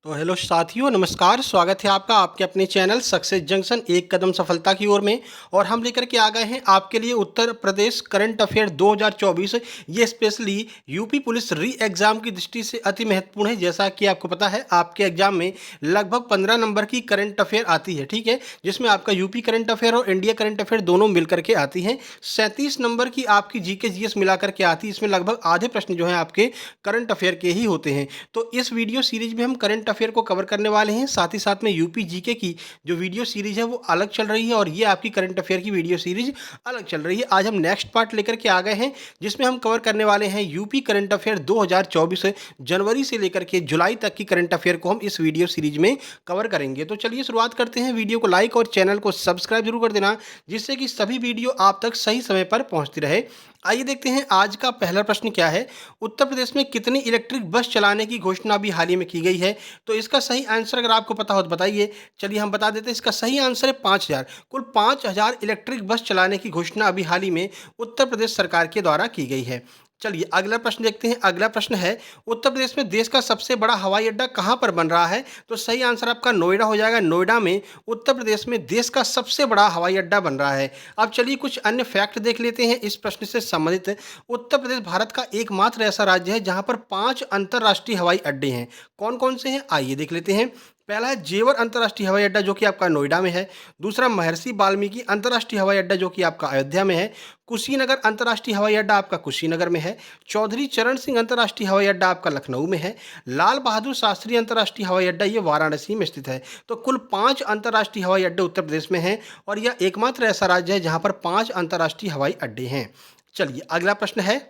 तो हेलो साथियों, नमस्कार। स्वागत है आपका आपके अपने चैनल सक्सेस जंक्शन एक कदम सफलता की ओर में। और हम लेकर के आ गए हैं आपके लिए उत्तर प्रदेश करंट अफेयर 2024। ये स्पेशली यूपी पुलिस री एग्ज़ाम की दृष्टि से अति महत्वपूर्ण है। जैसा कि आपको पता है, आपके एग्जाम में लगभग 15 नंबर की करंट अफेयर आती है, ठीक है, जिसमें आपका यूपी करंट अफेयर और इंडिया करंट अफेयर दोनों मिल करके आती हैं। 37 नंबर की आपकी जीके जीएस मिला करके आती है। इसमें लगभग आधे प्रश्न जो हैं आपके करंट अफेयर के ही होते हैं। तो इस वीडियो सीरीज में हम करंट अफेयर को कवर करने वाले हैं। साथ ही साथ में यूपी जीके की जो वीडियो सीरीज है वो अलग चल रही है और ये आपकी करंट अफेयर की वीडियो सीरीज अलग चल रही है। आज हम नेक्स्ट पार्ट लेकर के आ गए हैं, जिसमें हम कवर करने वाले हैं यूपी करंट अफेयर 2024 जनवरी से लेकर के जुलाई तक की करंट अफेयर को हम इस वीडियो सीरीज में कवर करेंगे। तो चलिए शुरुआत करते हैं। वीडियो को लाइक और चैनल को सब्सक्राइब जरूर कर देना, जिससे कि सभी वीडियो आप तक सही समय पर पहुंचती रहे। आइए देखते हैं आज का पहला प्रश्न क्या है। उत्तर प्रदेश में कितनी इलेक्ट्रिक बस चलाने की घोषणा अभी हाल ही में की गई है? तो इसका सही आंसर अगर आपको पता हो तो बताइए। चलिए हम बता देते हैं, इसका सही आंसर है 5000। कुल 5000 इलेक्ट्रिक बस चलाने की घोषणा अभी हाल ही में उत्तर प्रदेश सरकार के द्वारा की गई है। चलिए अगला प्रश्न देखते हैं। अगला प्रश्न है, उत्तर प्रदेश में देश का सबसे बड़ा हवाई अड्डा कहाँ पर बन रहा है? तो सही आंसर आपका नोएडा हो जाएगा। नोएडा में उत्तर प्रदेश में देश का सबसे बड़ा हवाई अड्डा बन रहा है। अब चलिए कुछ अन्य फैक्ट देख लेते हैं इस प्रश्न से संबंधित। उत्तर प्रदेश भारत का एकमात्र ऐसा राज्य है जहां पर 5 अंतर्राष्ट्रीय हवाई अड्डे हैं। कौन कौन से हैं आइए देख लेते हैं। पहला है जेवर अंतर्राष्ट्रीय हवाई अड्डा जो कि आपका नोएडा में है। दूसरा महर्षि वाल्मीकि अंतर्राष्ट्रीय हवाई अड्डा जो कि आपका अयोध्या में है। कुशीनगर अंतर्राष्ट्रीय हवाई अड्डा आपका कुशीनगर में है। चौधरी चरण सिंह अंतर्राष्ट्रीय हवाई अड्डा आपका लखनऊ में है। लाल बहादुर शास्त्री अंतर्राष्ट्रीय हवाई अड्डा ये वाराणसी में स्थित है। तो कुल 5 अंतर्राष्ट्रीय हवाई अड्डे उत्तर प्रदेश में हैं और यह एकमात्र ऐसा राज्य है जहां पर 5 अंतर्राष्ट्रीय हवाई अड्डे हैं। चलिए अगला प्रश्न है,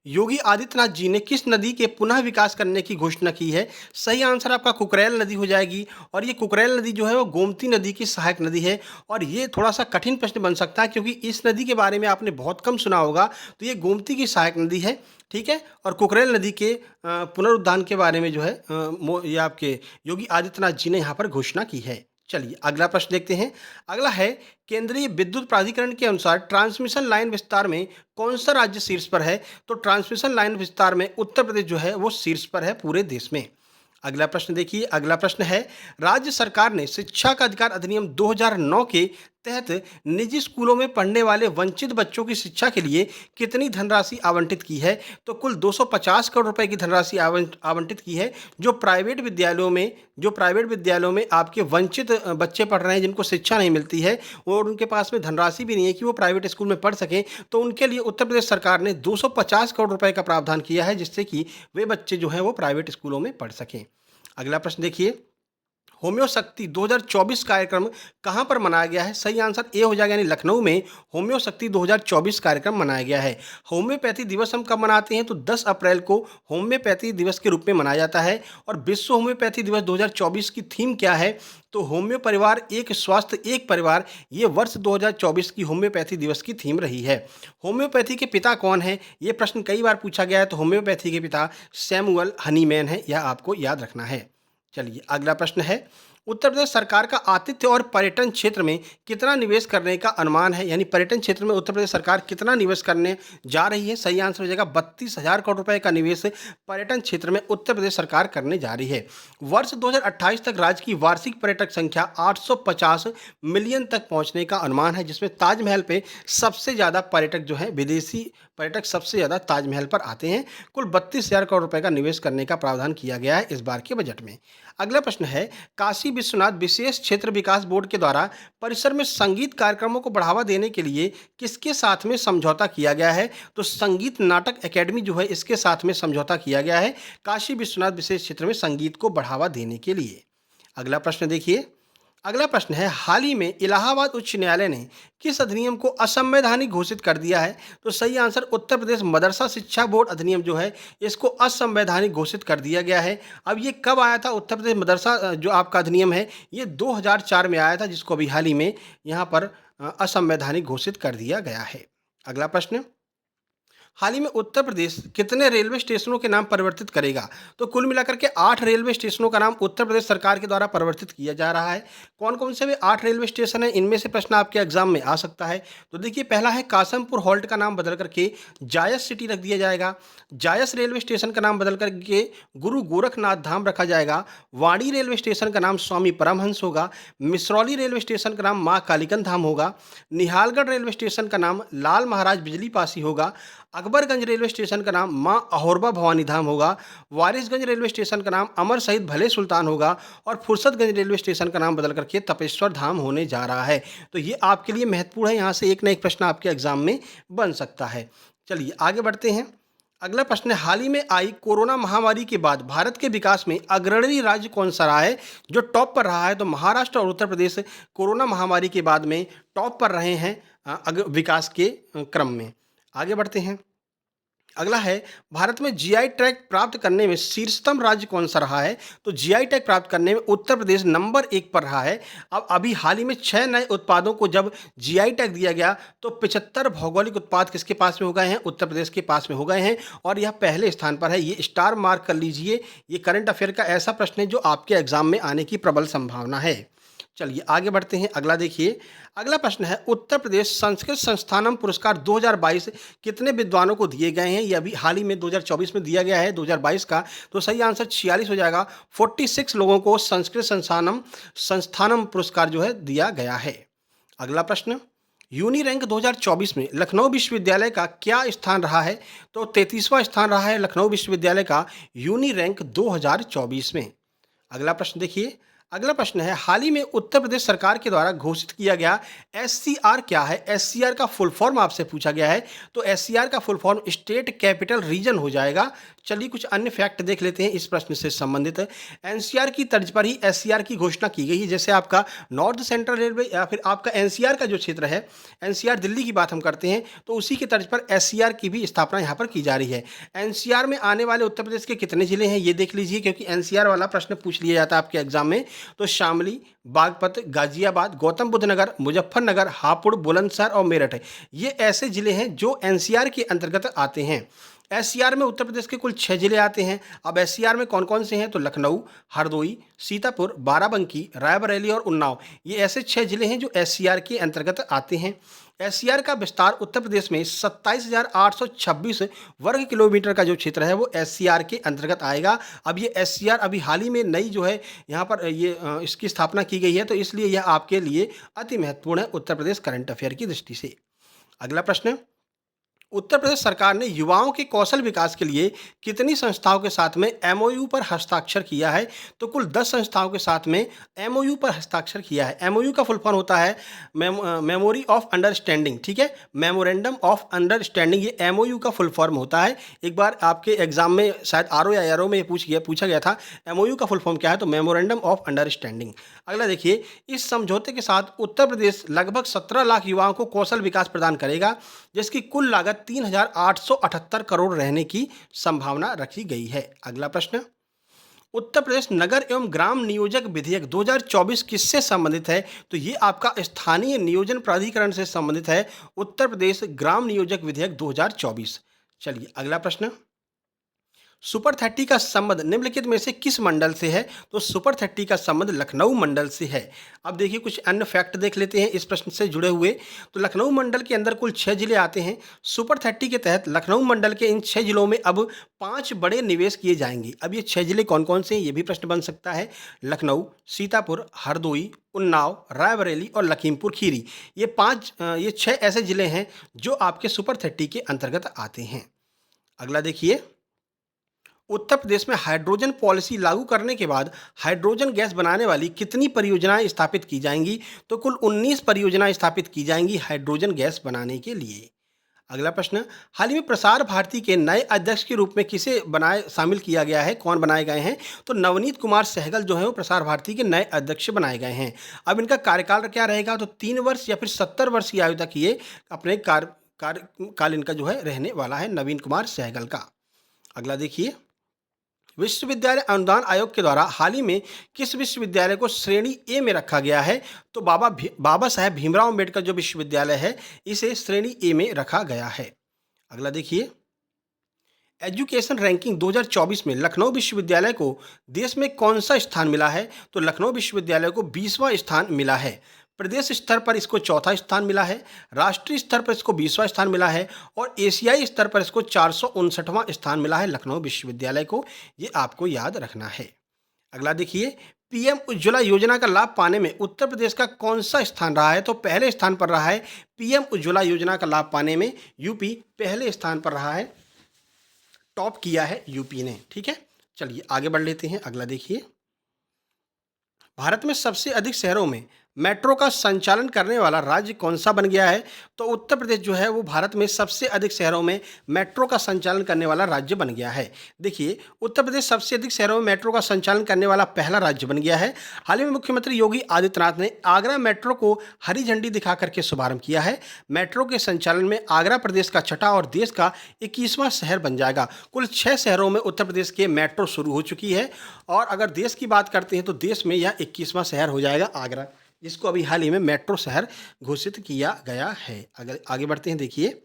योगी आदित्यनाथ जी ने किस नदी के पुनः विकास करने की घोषणा की है? सही आंसर आपका कुकरेल नदी हो जाएगी। और ये कुकरेल नदी जो है वो गोमती नदी की सहायक नदी है। और ये थोड़ा सा कठिन प्रश्न बन सकता है क्योंकि इस नदी के बारे में आपने बहुत कम सुना होगा। तो ये गोमती की सहायक नदी है, ठीक है। और कुकरेल नदी के पुनरुद्धार के बारे में जो है ये आपके योगी आदित्यनाथ जी ने यहाँ पर घोषणा की है। चलिए अगला प्रश्न देखते हैं। अगला है, केंद्रीय विद्युत प्राधिकरण के अनुसार ट्रांसमिशन लाइन विस्तार में कौन सा राज्य शीर्ष पर है? तो ट्रांसमिशन लाइन विस्तार में उत्तर प्रदेश जो है वो शीर्ष पर है पूरे देश में। अगला प्रश्न देखिए। अगला प्रश्न है, राज्य सरकार ने शिक्षा का अधिकार अधिनियम 2009 के तहत निजी स्कूलों में पढ़ने वाले वंचित बच्चों की शिक्षा के लिए कितनी धनराशि आवंटित की है? तो कुल 250 करोड़ रुपए की धनराशि आवंटित की है। जो प्राइवेट विद्यालयों में आपके वंचित बच्चे पढ़ रहे हैं, जिनको शिक्षा नहीं मिलती है और उनके पास में धनराशि भी नहीं है कि वो प्राइवेट स्कूल में पढ़ सकें, तो उनके लिए उत्तर प्रदेश सरकार ने 250 करोड़ रुपए का प्रावधान किया है, जिससे कि वे बच्चे जो हैं वो प्राइवेट स्कूलों में पढ़ सकें। अगला प्रश्न देखिए, होम्यो शक्ति 2024 कार्यक्रम कहाँ पर मनाया गया है? सही आंसर ए हो जाएगा, यानी लखनऊ में होम्यो शक्ति 2024 कार्यक्रम मनाया गया है। होम्योपैथी दिवस हम कब मनाते हैं? तो 10 अप्रैल को होम्योपैथी दिवस के रूप में मनाया जाता है। और विश्व होम्योपैथी दिवस 2024 की थीम क्या है? तो होम्यो परिवार एक स्वास्थ्य एक परिवार, ये वर्ष 2024 की होम्योपैथी दिवस की थीम रही है। होम्योपैथी के पिता कौन है? ये प्रश्न कई बार पूछा गया है। तो होम्योपैथी के पिता सैमुअल हनीमैन है, यह आपको याद रखना है। चलिए अगला प्रश्न है, उत्तर प्रदेश सरकार का आतिथ्य और पर्यटन क्षेत्र में कितना निवेश करने का अनुमान है? यानी पर्यटन क्षेत्र में उत्तर प्रदेश सरकार कितना निवेश करने जा रही है? सही आंसर हो जाएगा 32,000 करोड़ रुपए का निवेश पर्यटन क्षेत्र में उत्तर प्रदेश सरकार करने जा रही है। वर्ष 2028 तक राज्य की वार्षिक पर्यटक संख्या 850 मिलियन तक पहुंचने का अनुमान है, जिसमें ताजमहल पे सबसे ज़्यादा पर्यटक जो हैं, विदेशी पर्यटक सबसे ज़्यादा ताजमहल पर आते हैं। कुल 32,000 करोड़ रुपए का निवेश करने का प्रावधान किया गया है इस बार के बजट में। अगला प्रश्न है, काशी विश्वनाथ विशेष क्षेत्र विकास बोर्ड के द्वारा परिसर में संगीत कार्यक्रमों को बढ़ावा देने के लिए किसके साथ में समझौता किया गया है? तो संगीत नाटक एकेडमी जो है, इसके साथ में समझौता किया गया है काशी विश्वनाथ विशेष क्षेत्र में संगीत को बढ़ावा देने के लिए। अगला प्रश्न देखिए। अगला प्रश्न है, हाल ही में इलाहाबाद उच्च न्यायालय ने किस अधिनियम को असंवैधानिक घोषित कर दिया है? तो सही आंसर उत्तर प्रदेश मदरसा शिक्षा बोर्ड अधिनियम जो है, इसको असंवैधानिक घोषित कर दिया गया है। अब ये कब आया था? उत्तर प्रदेश मदरसा जो आपका अधिनियम है, ये 2004 में आया था, जिसको अभी हाल ही में यहाँ पर असंवैधानिक घोषित कर दिया गया है। अगला प्रश्न, हाल ही में उत्तर प्रदेश कितने रेलवे स्टेशनों के नाम परिवर्तित करेगा? तो कुल मिलाकर के 8 रेलवे स्टेशनों का नाम उत्तर प्रदेश सरकार के द्वारा परिवर्तित किया जा रहा है। कौन-कौन से वे 8 रेलवे स्टेशन हैं? इनमें से प्रश्न आपके एग्जाम में आ सकता है। तो देखिए, पहला है कासमपुर हॉल्ट का नाम बदल करके जायस सिटी रख दिया जाएगा। जायस रेलवे स्टेशन का नाम बदल करके गुरु गोरखनाथ धाम रखा जाएगा। वाड़ी रेलवे स्टेशन का नाम स्वामी परमहंस होगा। मिसरौली रेलवे स्टेशन का नाम माँ कालीकन धाम होगा। निहालगढ़ रेलवे स्टेशन का नाम लाल महाराज बिजली पासी होगा। अकबरगंज रेलवे स्टेशन का नाम माँ अहोरबा भवानी धाम होगा। वारिसगंज रेलवे स्टेशन का नाम अमर शहीद भले सुल्तान होगा। और फुर्सतगंज रेलवे स्टेशन का नाम बदल करके तपेश्वर धाम होने जा रहा है। तो ये आपके लिए महत्वपूर्ण है, यहाँ से एक ना एक प्रश्न आपके एग्जाम में बन सकता है। चलिए आगे बढ़ते हैं। अगला प्रश्न है, हाल ही में आई कोरोना महामारी के बाद भारत के विकास में अग्रणी राज्य कौन सा रहा है जो टॉप पर रहा है? तो महाराष्ट्र और उत्तर प्रदेश कोरोना महामारी के बाद में टॉप पर रहे हैं विकास के क्रम में। आगे बढ़ते हैं। अगला है, भारत में जीआई टैग प्राप्त करने में शीर्षतम राज्य कौन सा रहा है? तो जीआई टैग प्राप्त करने में उत्तर प्रदेश नंबर 1 पर रहा है। अब अभी हाल ही में 6 नए उत्पादों को जब जीआई टैग दिया गया तो 75 भौगोलिक उत्पाद किसके पास में हो गए हैं? उत्तर प्रदेश के पास में हो गए हैं और यह पहले स्थान पर है। ये स्टार मार्क कर लीजिए। ये करंट अफेयर का ऐसा प्रश्न है जो आपके एग्जाम में आने की प्रबल संभावना है। चलिए आगे बढ़ते हैं। अगला देखिए, अगला प्रश्न है, उत्तर प्रदेश संस्कृत संस्थानम पुरस्कार 2022 कितने विद्वानों को दिए गए हैं? ये अभी हाल ही में 2024 में दिया गया है 2022 का। तो सही आंसर 46 हो जाएगा। 46 लोगों को संस्कृत संस्थानम पुरस्कार जो है दिया गया है। अगला प्रश्न, यूनी रैंक 2024 में लखनऊ विश्वविद्यालय का क्या स्थान रहा है? तो 33वां स्थान रहा है लखनऊ विश्वविद्यालय का यूनी रैंक 2024 में। अगला प्रश्न देखिए, अगला प्रश्न है, हाल ही में उत्तर प्रदेश सरकार के द्वारा घोषित किया गया एससीआर क्या है? एससीआर का फुल फॉर्म आपसे पूछा गया है। तो एससीआर का full form state capital region हो जाएगा। चलिए कुछ अन्य फैक्ट देख लेते हैं इस प्रश्न से संबंधित। एनसीआर की तर्ज पर ही एससीआर की घोषणा की गई है। जैसे आपका नॉर्थ सेंट्रल रेलवे या फिर आपका एनसीआर का जो क्षेत्र है, एनसीआर दिल्ली की बात हम करते हैं, तो उसी की तर्ज पर एससीआर की भी स्थापना यहाँ पर की जा रही है। एनसीआर में आने वाले उत्तर प्रदेश के कितने जिले हैं ये देख लीजिए, क्योंकि एनसीआर वाला प्रश्न पूछ लिया जाता है आपके एग्जाम में। तो शामली, बागपत, गाजियाबाद, गौतम बुद्ध नगर, मुजफ्फरनगर, हापुड़, बुलंदशहर और मेरठ, ये ऐसे जिले हैं जो एनसीआर के अंतर्गत आते हैं। एससीआर में उत्तर प्रदेश के कुल 6 जिले आते हैं। अब एससीआर में कौन कौन से हैं? तो लखनऊ, हरदोई, सीतापुर, बाराबंकी, रायबरेली और उन्नाव, ये ऐसे 6 जिले हैं जो एससीआर के अंतर्गत आते हैं। एससीआर का विस्तार उत्तर प्रदेश में 27,826 वर्ग किलोमीटर का जो क्षेत्र है वो एससीआर के अंतर्गत आएगा। अब ये एससीआर अभी हाल ही में नई जो है यहाँ पर इसकी स्थापना की गई है, तो इसलिए यह आपके लिए अति महत्वपूर्ण है उत्तर प्रदेश करंट अफेयर की दृष्टि से। अगला प्रश्न, उत्तर प्रदेश सरकार ने युवाओं के कौशल विकास के लिए कितनी संस्थाओं के साथ में एमओयू पर हस्ताक्षर किया है? तो कुल 10 संस्थाओं के साथ में एमओयू पर हस्ताक्षर किया है। एमओयू का फुल फॉर्म होता है मेमोरी ऑफ अंडरस्टैंडिंग, ठीक है, मेमोरेंडम ऑफ अंडरस्टैंडिंग, ये एमओयू का फुल फॉर्म होता है। एक बार आपके एग्जाम में शायद आरओ या एआरओ में पूछा गया था एमओयू का फुल फॉर्म क्या है, तो मेमोरेंडम ऑफ अंडरस्टैंडिंग। अगला देखिए, इस समझौते के साथ उत्तर प्रदेश लगभग 17 लाख युवाओं को कौशल विकास प्रदान करेगा, जिसकी कुल लागत 3,878 करोड़ रहने की संभावना रखी गई है। अगला प्रश्न, उत्तर प्रदेश नगर एवं ग्राम नियोजक विधेयक 2024 किससे संबंधित है? तो ये आपका स्थानीय नियोजन प्राधिकरण से संबंधित है, उत्तर प्रदेश ग्राम नियोजक विधेयक 2024। चलिए अगला प्रश्न, सुपर 30 का संबंध निम्नलिखित में से किस मंडल से है? तो सुपर 30 का संबंध लखनऊ मंडल से है। अब देखिए कुछ अन्य फैक्ट देख लेते हैं इस प्रश्न से जुड़े हुए। तो लखनऊ मंडल के अंदर कुल 6 जिले आते हैं। सुपर 30 के तहत लखनऊ मंडल के इन 6 जिलों में अब 5 बड़े निवेश किए जाएंगे। अब ये 6 जिले कौन कौन से हैं ये भी प्रश्न बन सकता है। लखनऊ, सीतापुर, हरदोई, उन्नाव, रायबरेली और लखीमपुर खीरी, ये 6 ऐसे जिले हैं जो आपके सुपर 30 के अंतर्गत आते हैं। अगला देखिए, उत्तर प्रदेश में हाइड्रोजन पॉलिसी लागू करने के बाद हाइड्रोजन गैस बनाने वाली कितनी परियोजनाएं स्थापित की जाएंगी? तो कुल 19 परियोजनाएं स्थापित की जाएंगी हाइड्रोजन गैस बनाने के लिए। अगला प्रश्न, हाल ही में प्रसार भारती के नए अध्यक्ष के रूप में किसे शामिल किया गया है? कौन बनाए गए हैं? तो नवनीत कुमार सहगल जो है वो प्रसार भारती के नए अध्यक्ष बनाए गए हैं। अब इनका कार्यकाल क्या रहेगा? तो 3 वर्ष या फिर 70 वर्ष की आयु तक ये अपने कार्यकाल इनका जो है रहने वाला है, नवीन कुमार सहगल का। अगला देखिए, विश्वविद्यालय अनुदान आयोग के द्वारा हाल ही में किस विश्वविद्यालय को श्रेणी ए में रखा गया है? तो बाबा साहेब भीमराव अम्बेडकर जो विश्वविद्यालय है इसे श्रेणी ए में रखा गया है। अगला देखिए, एजुकेशन रैंकिंग 2024 में लखनऊ विश्वविद्यालय को देश में कौन सा स्थान मिला है? तो लखनऊ विश्वविद्यालय को 20वां स्थान मिला है। प्रदेश स्तर पर इसको चौथा स्थान मिला है, राष्ट्रीय स्तर पर इसको 20वां स्थान मिला है और एशियाई स्तर पर इसको 459वां स्थान मिला है लखनऊ विश्वविद्यालय को। ये आपको याद रखना है। अगला देखिए, पीएम उज्ज्वला योजना का लाभ पाने में उत्तर प्रदेश का कौन सा स्थान रहा है? तो पहले स्थान पर रहा है। पीएम उज्ज्वला योजना का लाभ पाने में यूपी पहले स्थान पर रहा है, टॉप किया है यूपी ने। ठीक है, चलिए आगे बढ़ लेते हैं। अगला देखिए, भारत में सबसे अधिक शहरों में मेट्रो का संचालन करने वाला राज्य कौन सा बन गया है? तो उत्तर प्रदेश जो है वो भारत में सबसे अधिक शहरों में मेट्रो का संचालन करने वाला राज्य बन गया है। देखिए, उत्तर प्रदेश सबसे अधिक शहरों में मेट्रो का संचालन करने वाला पहला राज्य बन गया है। हाल ही में मुख्यमंत्री योगी आदित्यनाथ ने आगरा मेट्रो को हरी झंडी दिखा करके शुभारंभ किया है। मेट्रो के संचालन में आगरा प्रदेश का छठा और देश का 21वां शहर बन जाएगा। कुल 6 शहरों में उत्तर प्रदेश के मेट्रो शुरू हो चुकी है और अगर देश की बात करते हैं तो देश में यह 21वां शहर हो जाएगा आगरा, जिसको अभी हाल ही में मेट्रो शहर घोषित किया गया है। अगर आगे बढ़ते हैं, देखिए,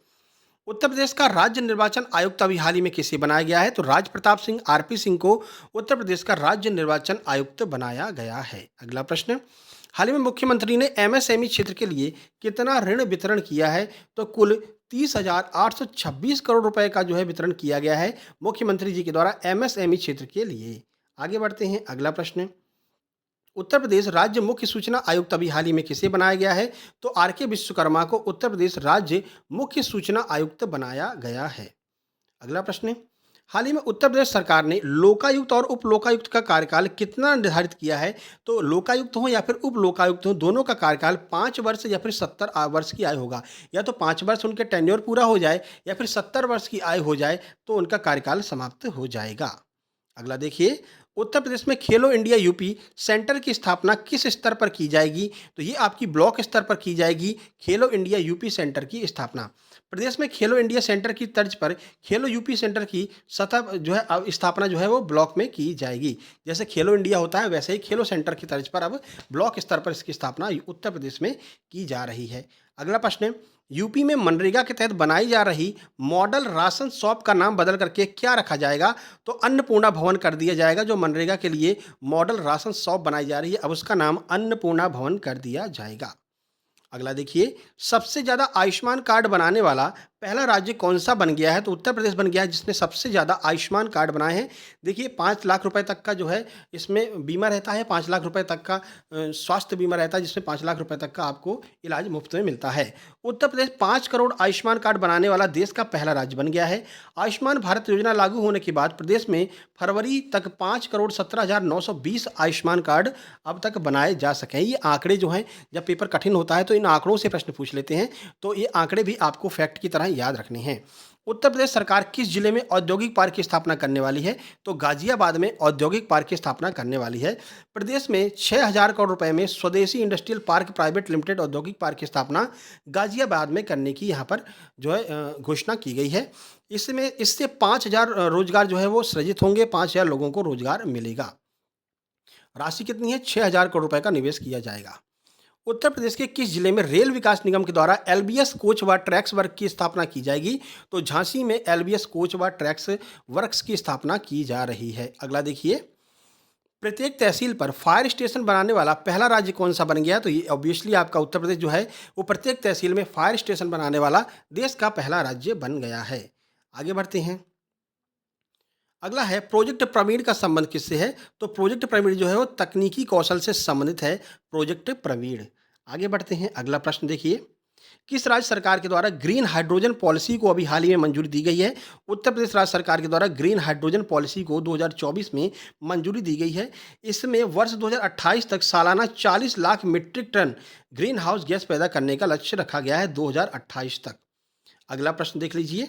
उत्तर प्रदेश का राज्य निर्वाचन आयुक्त अभी हाल ही में किसे बनाया गया है? तो राज प्रताप सिंह आरपी सिंह को उत्तर प्रदेश का राज्य निर्वाचन आयुक्त बनाया गया है। अगला प्रश्न, हाल ही में मुख्यमंत्री ने एमएसएमई क्षेत्र के लिए कितना ऋण वितरण किया है? तो कुल 30,826 करोड़ रुपए का जो है वितरण किया गया है मुख्यमंत्री जी के द्वारा एमएसएमई क्षेत्र के लिए। आगे बढ़ते हैं। अगला प्रश्न, उत्तर प्रदेश राज्य मुख्य सूचना आयुक्त अभी हाल ही में किसे बनाया गया है? तो आर के विश्वकर्मा को उत्तर प्रदेश राज्य मुख्य सूचना आयुक्त बनाया गया है। अगला प्रश्न, हाल ही में उत्तर प्रदेश सरकार ने लोकायुक्त और उप लोकायुक्त का कार्यकाल कितना निर्धारित किया है? तो लोकायुक्त हो या फिर उप लोकायुक्त हो, दोनों का कार्यकाल 5 वर्ष या फिर 70 वर्ष की आयु होगा। या तो 5 वर्ष उनके टेन्योर पूरा हो जाए या फिर 70 वर्ष की आयु हो जाए तो उनका कार्यकाल समाप्त हो जाएगा। अगला देखिए, उत्तर प्रदेश में खेलो इंडिया यूपी सेंटर की स्थापना किस स्तर पर की जाएगी? तो ये आपकी ब्लॉक स्तर पर की जाएगी। खेलो इंडिया यूपी सेंटर की स्थापना प्रदेश में खेलो इंडिया सेंटर की तर्ज पर खेलो यूपी सेंटर की सतह जो है अब स्थापना जो है वो ब्लॉक में की जाएगी। जैसे खेलो इंडिया होता है वैसे ही खेलो सेंटर की तर्ज पर अब ब्लॉक स्तर पर इसकी स्थापना उत्तर प्रदेश में की जा रही है। अगला प्रश्न, यूपी में मनरेगा के तहत बनाई जा रही मॉडल राशन शॉप का नाम बदल करके क्या रखा जाएगा? तो अन्नपूर्णा भवन कर दिया जाएगा। जो मनरेगा के लिए मॉडल राशन शॉप बनाई जा रही है अब उसका नाम अन्नपूर्णा भवन कर दिया जाएगा। अगला देखिए, सबसे ज़्यादा आयुष्मान कार्ड बनाने वाला पहला राज्य कौन सा बन गया है? तो उत्तर प्रदेश बन गया है जिसने सबसे ज़्यादा आयुष्मान कार्ड बनाए हैं। देखिए, 5 लाख रुपए तक का जो है इसमें बीमा रहता है। 5 लाख रुपए तक का स्वास्थ्य बीमा रहता है जिसमें 5 लाख रुपए तक का आपको इलाज मुफ्त में मिलता है। उत्तर प्रदेश 5 करोड़ आयुष्मान कार्ड बनाने वाला देश का पहला राज्य बन गया है। आयुष्मान भारत योजना लागू होने के बाद प्रदेश में फरवरी तक 5,17,920 आयुष्मान कार्ड अब तक बनाए जा सके हैं। ये आंकड़े जो हैं, जब पेपर कठिन होता है तो इन आंकड़ों से प्रश्न पूछ लेते हैं, तो ये आंकड़े भी आपको फैक्ट की तरह याद रखने हैं। उत्तर प्रदेश सरकार किस जिले में औद्योगिक पार्क की स्थापना करने वाली है? तो गाजियाबाद में औद्योगिक पार्क की स्थापना करने वाली है। प्रदेश में 6,000 करोड़ रुपए में स्वदेशी इंडस्ट्रियल पार्क प्राइवेट लिमिटेड औद्योगिक पार्क की स्थापना गाजियाबाद में करने की यहाँ पर जो है घोषणा की गई है। इससे 5,000 रोजगार जो है वो सृजित होंगे, 5,000 लोगों को रोजगार मिलेगा। राशि कितनी है? 6,000 करोड़ रुपए का निवेश किया जाएगा। उत्तर प्रदेश के किस जिले में रेल विकास निगम के द्वारा एलबीएस कोच व ट्रैक्स वर्क की स्थापना की जाएगी? तो झांसी में एलबीएस कोच व ट्रैक्स वर्क्स की स्थापना की जा रही है। अगला देखिए, प्रत्येक तहसील पर फायर स्टेशन बनाने वाला पहला राज्य कौन सा बन गया? तो ये ऑब्वियसली आपका उत्तर प्रदेश जो है वो प्रत्येक तहसील में फायर स्टेशन बनाने वाला देश का पहला राज्य बन गया है। आगे बढ़ते हैं। अगला है, प्रोजेक्ट प्रवीण का संबंध किससे है? तो प्रोजेक्ट प्रवीण जो है वो तकनीकी कौशल से संबंधित है, प्रोजेक्ट प्रवीण। आगे बढ़ते हैं। अगला प्रश्न देखिए, किस राज्य सरकार के द्वारा ग्रीन हाइड्रोजन पॉलिसी को अभी हाल ही में मंजूरी दी गई है? उत्तर प्रदेश राज्य सरकार के द्वारा ग्रीन हाइड्रोजन पॉलिसी को 2024 में मंजूरी दी गई है। इसमें वर्ष 2028 तक सालाना 40 lakh metric ton green house gas पैदा करने का लक्ष्य रखा गया है 2028 तक। अगला प्रश्न देख लीजिए,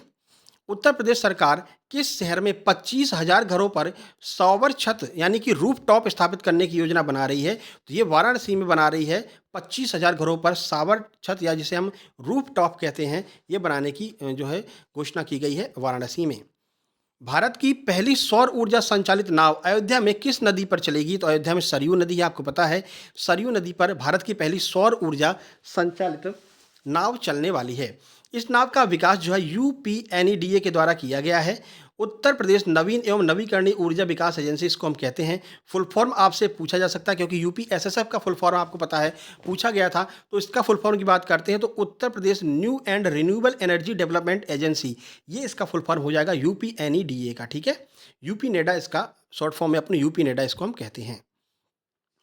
उत्तर प्रदेश सरकार किस शहर में 25,000 घरों पर सौर छत यानी कि रूफ टॉप स्थापित करने की योजना बना रही है? तो ये वाराणसी में बना रही है। 25,000 घरों पर सौर छत या जिसे हम रूफ टॉप कहते हैं, ये बनाने की जो है घोषणा की गई है वाराणसी में। भारत की पहली सौर ऊर्जा संचालित नाव अयोध्या में किस नदी पर चलेगी? तो अयोध्या में सरयू नदी है, आपको पता है। सरयू नदी पर भारत की पहली सौर ऊर्जा संचालित नाव चलने वाली है। इस नाव का विकास जो है यूपीएनईडीए के द्वारा किया गया है। उत्तर प्रदेश नवीन एवं नवीकरणीय ऊर्जा विकास एजेंसी इसको हम कहते हैं। फुल फॉर्म आपसे पूछा जा सकता है क्योंकि यूपीएसएसएफ का फुल फॉर्म आपको पता है, पूछा गया था। तो इसका फुल फॉर्म की बात करते हैं तो Uttar Pradesh new and renewable energy development agency, ये इसका फुल फॉर्म हो जाएगा यूपीएनईडीए का। ठीक है, यूपी नेडा इसका शॉर्ट फॉर्म में, अपने यूपी नेडा इसको हम कहते हैं।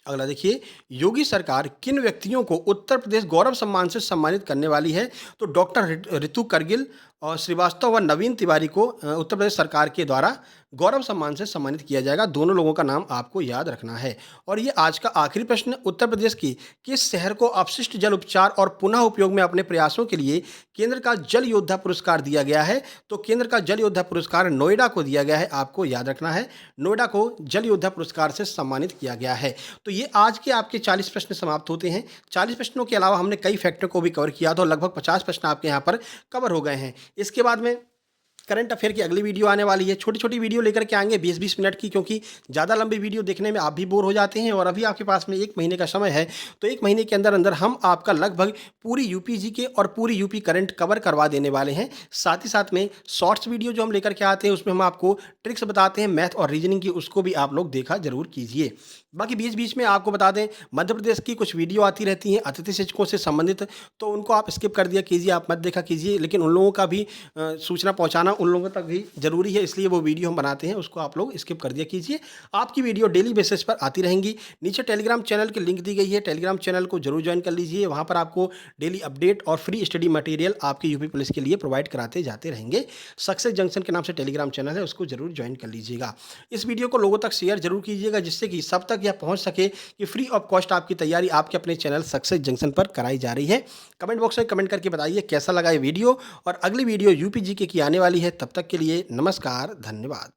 अगला देखिए, योगी सरकार किन व्यक्तियों को उत्तर प्रदेश गौरव सम्मान से सम्मानित करने वाली है? तो डॉक्टर ऋतु करगिल और श्रीवास्तव व नवीन तिवारी को उत्तर प्रदेश सरकार के द्वारा गौरव सम्मान से सम्मानित किया जाएगा। दोनों लोगों का नाम आपको याद रखना है। और ये आज का आखिरी प्रश्न, उत्तर प्रदेश की किस शहर को अपशिष्ट जल उपचार और पुनः उपयोग में अपने प्रयासों के लिए केंद्र का जल योद्धा पुरस्कार दिया गया है? तो केंद्र का जल योद्धा पुरस्कार नोएडा को दिया गया है, आपको याद रखना है। नोएडा को जल योद्धा पुरस्कार से सम्मानित किया गया है। तो ये आज के आपके 40 प्रश्न समाप्त होते हैं। 40 प्रश्नों के अलावा हमने कई फैक्टर को भी कवर किया, तो लगभग 50 प्रश्न आपके यहाँ पर कवर हो गए हैं। इसके बाद में करंट अफेयर की अगली वीडियो आने वाली है। छोटी छोटी वीडियो लेकर के आएंगे 20-20 मिनट की, क्योंकि ज़्यादा लंबी वीडियो देखने में आप भी बोर हो जाते हैं। और अभी आपके पास में 1 महीने का समय है, तो 1 महीने के अंदर अंदर हम आपका लगभग पूरी यूपी जीके और पूरी यूपी करंट कवर करवा देने वाले हैं। साथ ही साथ में शॉर्ट्स वीडियो जो हम लेकर के आते हैं उसमें हम आपको ट्रिक्स बताते हैं मैथ और रीजनिंग की, उसको भी आप लोग देखा जरूर कीजिए। बाकी बीच बीच में आपको बता दें, मध्य प्रदेश की कुछ वीडियो आती रहती हैं अतिथि शिक्षकों से संबंधित, तो उनको आप स्किप कर दिया कीजिए, आप मत देखा कीजिए। लेकिन उन लोगों का भी सूचना पहुंचाना उन लोगों तक भी ज़रूरी है, इसलिए वो वीडियो हम बनाते हैं, उसको आप लोग स्किप कर दिया कीजिए। आपकी वीडियो डेली बेसिस पर आती रहेंगी। नीचे टेलीग्राम चैनल की लिंक दी गई है, टेलीग्राम चैनल को जरूर ज्वाइन कर लीजिए। वहाँ पर आपको डेली अपडेट और फ्री स्टडी मटेरियल आपके यूपी पुलिस के लिए प्रोवाइड कराते जाते रहेंगे। सक्सेस जंक्शन के नाम से टेलीग्राम चैनल है, उसको जरूर ज्वाइन कर लीजिएगा। इस वीडियो को लोगों तक शेयर जरूर कीजिएगा, जिससे कि सब तक यह पहुंच सके कि फ्री ऑफ कॉस्ट आपकी तैयारी आपके अपने चैनल सक्सेस जंक्शन पर कराई जा रही है। कमेंट बॉक्स में कमेंट करके बताइए कैसा लगा ये वीडियो, और अगली वीडियो यूपी जीके की आने वाली है। तब तक के लिए नमस्कार, धन्यवाद।